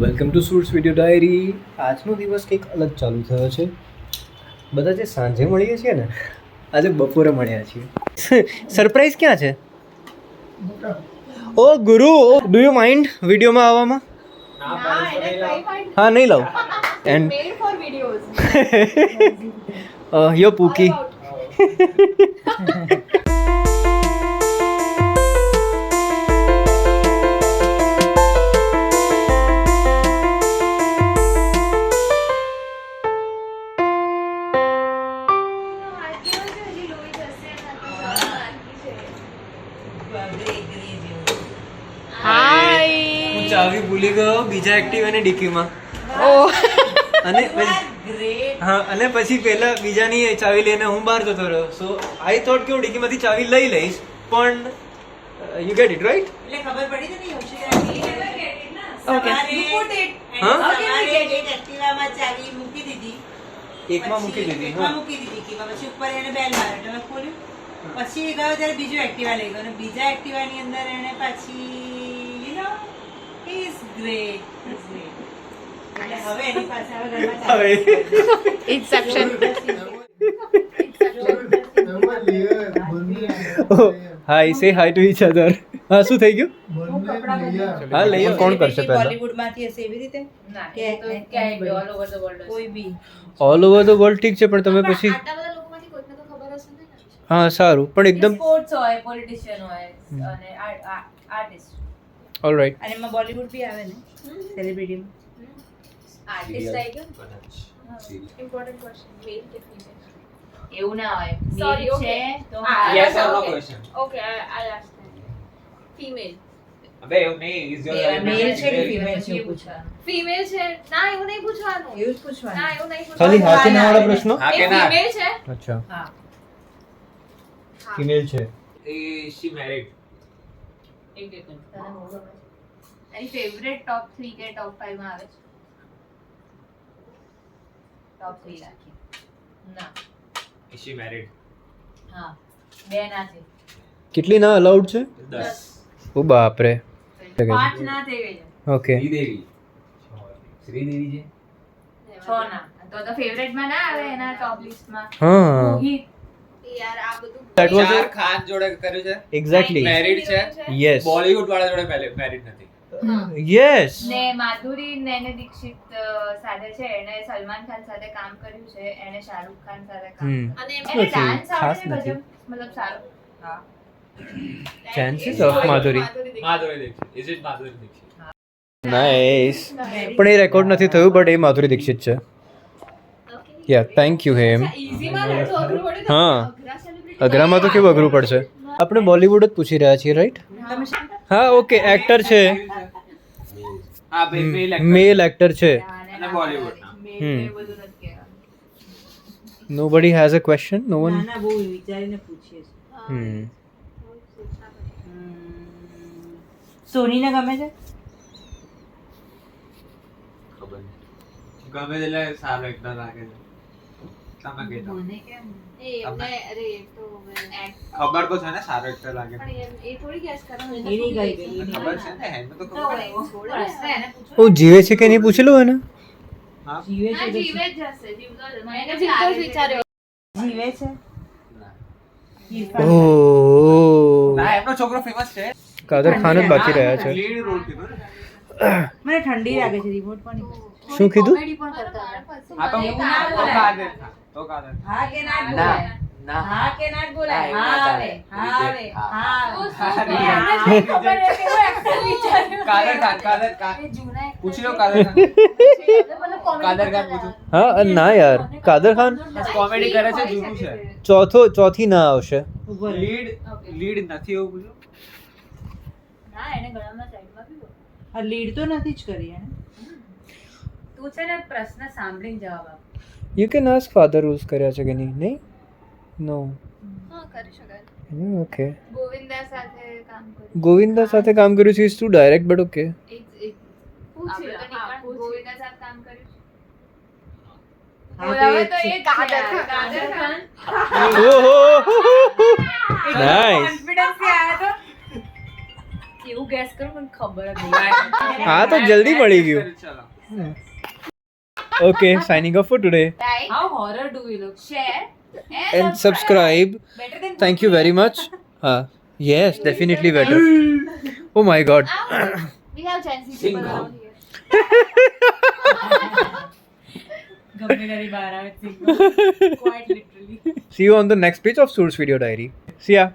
Welcome to suits video diary. આજનો દિવસ કંઈક અલગ ચાલુ થયો છે. બધા જે સાંજે મળીએ છીએ ને, આજે બપોરે મળ્યા છીએ. સરપ્રાઈઝ ક્યાં છે? ઓ ગુરુ, ડુ યુ માઇન્ડ વિડીયોમાં આવવામાં? હા, નહીં લાવ. એન્ડ યો પૂકી. ચાવી ભૂલી ગયો બીજા એક્ટિવાની ડીકીમાં. અને હા, અને પછી પેલા બીજાની ચાવી લઈને હું બહાર જતો રહ્યો. સો આઈ થોટ કે હું ડીકીમાંથી ચાવી લઈ લઈશ, પણ યુ ગેટ ઇટ રાઈટ. એટલે ખબર પડી તો નહીં Okay. હા, એક્ટિવામાં ચાવી મૂકી દીધી, એકમાં મૂકી દીધી. એકમાં મૂકી દીધી કે પછી ઉપર એને બેલ માર્યો એટલે મેં ખોલ્યું. પછી ગયો ત્યારે બીજું એક્ટિવા લઈ ગયો અને બીજા એક્ટિવાની અંદર એને પાછી you know he is great. એટલે હવે એની પાસે હવે ઘરમાં ચાવી Inception. હાય, સે હાય ટુ ઈચ અધર. હા, શું થઈ ગયું? હા, લઈએ. કોણ કરશે પહેલા? બોલિવૂડમાંથી હશે એવી રીતે કે કોઈ બી ઓલ ઓવર ધ વર્લ્ડ ઠીક છે, પણ તમે પછી હા સારું, પણ એકદમ સ્પોર્ટ્સ હોય, પોલિટિશિયન હોય અને આર્ટિસ્ટ. ઓલરાઈટ. અને એમાં બોલિવૂડ બી આવે ને સેલિબ્રિટી. આર્ટિસ્ટ આવી ગયો. Important question. Male કે female? એવું ના હોય. Sorry, Male okay. છે તો Yes or no Okay. question. Okay, I'll ask that. Female. अबे એવું નહીં, is your Male છે કે female છે એ એવું પૂછવાનું. Female છે? ના, એવું નહીં પૂછવાનું. એવું જ ના, પૂછવાનું. એવું નહીં ખાલી પૂછવાનું. હા કે ના વાળા પ્રશ્નો. હા એ કે ના? female છે? અચ્છા, હા. હા. ફિમેલ છે. Is she married? એક એક તને બહુ ગમે છે. એની ફેવરેટ ટોપ 3 કે ટોપ 5 માં આવે છે? ટોપ 3 રાખી. ના. Is she married? હા. બે ના છે. કેટલી ના અલાઉડ છે? 10. ઓ બાપ રે. 5 ના થઈ ગઈ છે. ઓકે. શ્રીદેવી. શ્રીદેવી છે? 6 ના. તો ફેવરેટ માં ના આવે એના ટોપ લિસ્ટ માં. હા, મોહિત. યાર, આ બધું That was Shahrukh it. Khan જોડે કર્યું છે? એક્ઝેક્ટલી. Married છે? યસ. બોલિવૂડ વાળા જોડે મેરિડ નથી. યસ. ને માધુરી નેને દીક્ષિત સાથે છે, એને સલમાન ખાન સાથે કામ કર્યું છે, એને શાહરુખ ખાન સાથે કામ હમ. અને એમ એને નથી, ડાન્સ ખાસ આવડે છે નથી. ભજન, મતલબ સારું. હા. Chances of Madhuri. Madhuri Dixit. Is it Madhuri Dixit? Nice. પણ એ રેકોર્ડ નથી થયું, બટ એ માધુરી દીક્ષિત છે. યા, થેન્ક યુ હેમ. ઈઝીમાં તો અઘરું પડે ને. હા. અઘરા celebrity અઘરામાં તો કેવું અઘરું પડશે. આપણે બોલિવૂડ જ પૂછી રહ્યા છીએ, રાઈટ? હા, ઓકે. એક્ટર છે, હા, બે મેલ મેલ એક્ટર છે. અને બોલિવૂડના. હમ. એ બધું નથી કહેવાનું. Nobody has a question. No one. ના ના બહુ વિચારીને પૂછીએ છે. હમ. સોનીને ગમે છે? ખબર નહીં. ગમે એટલે સારો એકદમ લાગે છે. તમે કહેતા. મને કેમ? એ એમને અરે એ તો ખબર તો છે ને સારો એક્ટર લાગે છે. પણ એ થોડી ગેસ કરવાનું. એ નહીં ગઈ ગઈ. ખબર છે ને, એને તો ખબર છે. પડશે, એને પૂછો. ઓ જીવે છે કે નહીં પૂછેલું એને? હા? જીવે ના, છે તો જીવે જ હશે, જીવતો જ. મને એને કેમ જીવતો જ લાગે છે? વિચાર્યો. જીવે છે. ના. ઓહ, ના, એમનો છોકરો ફેમસ છે. કાદર ખાન જ બાકી રહ્યા છે. લીડ રોલ કીધો ને. મને ઠંડી લાગે છે રિમોટ પણ નહીં. શું કીધું? Comedy પણ કરતા હતા. હા તો મને હું ના તો બોલાય. કાદર ખાન. તો કાદર ખાન. હા કે ના ના બોલાય? ના હા કે ના બોલાય? ના, હા એવું ના આવે. ચાલે. હા આવે. શું હા શું આવે. કરે? એમને શું ખબર છે કેવો actor વિચાર્યો? કાદર ખાન કાદર ખાન એ જૂના actor પૂછી લો છે. કાદર ખાન. મને comedy કાદર ખાન કરતા પૂછો. હા, ના યાર, કાદર ખાન કોમેડી કરે છે, જૂનું છે. ચોથી ના આવશે. ઉભો રહે. લીડ નથી એવું પૂછો. ના, એને ગળામાં સાઈડમાં પીવો. આ લીડ તો નથી જ કરી એને. તું છે ને પ્રશ્ન સાંભળીને જવાબ આપ. You can ask father rules કર્યા છે કે નહીં? નહીં? નો. હા, કરી શકાય. ઓકે. ગોવિંદા સાથે કામ કર્યું. ગોવિંદા સાથે કામ કર્યું છે, is to direct, but okay. પૂછી લો. આપણે તો હા, નીકળ- પૂછી. ગોવિંદા સાથે કામ કર્યું છે? હા બોલાવે તો એ જ એ છે. કાદર ખાન. કાદર ખાન. ઓહો, નાઈસ. કોન્ફિડન્સ થી આયા તો એવું ગેસ કરું મને ખબર જ નહીં. હા તો જલ્દી મળી ગયું. ચલો okay, signing off for today Like, How horror do we look? share and subscribe. Better than thank you very much. હા, yes, definitely better. Oh my god. We have Gen Z people around here. ગમે ત્યારે બહાર આવે છે. Quite literally. See you on the next page of Sur's Video Diary. See ya.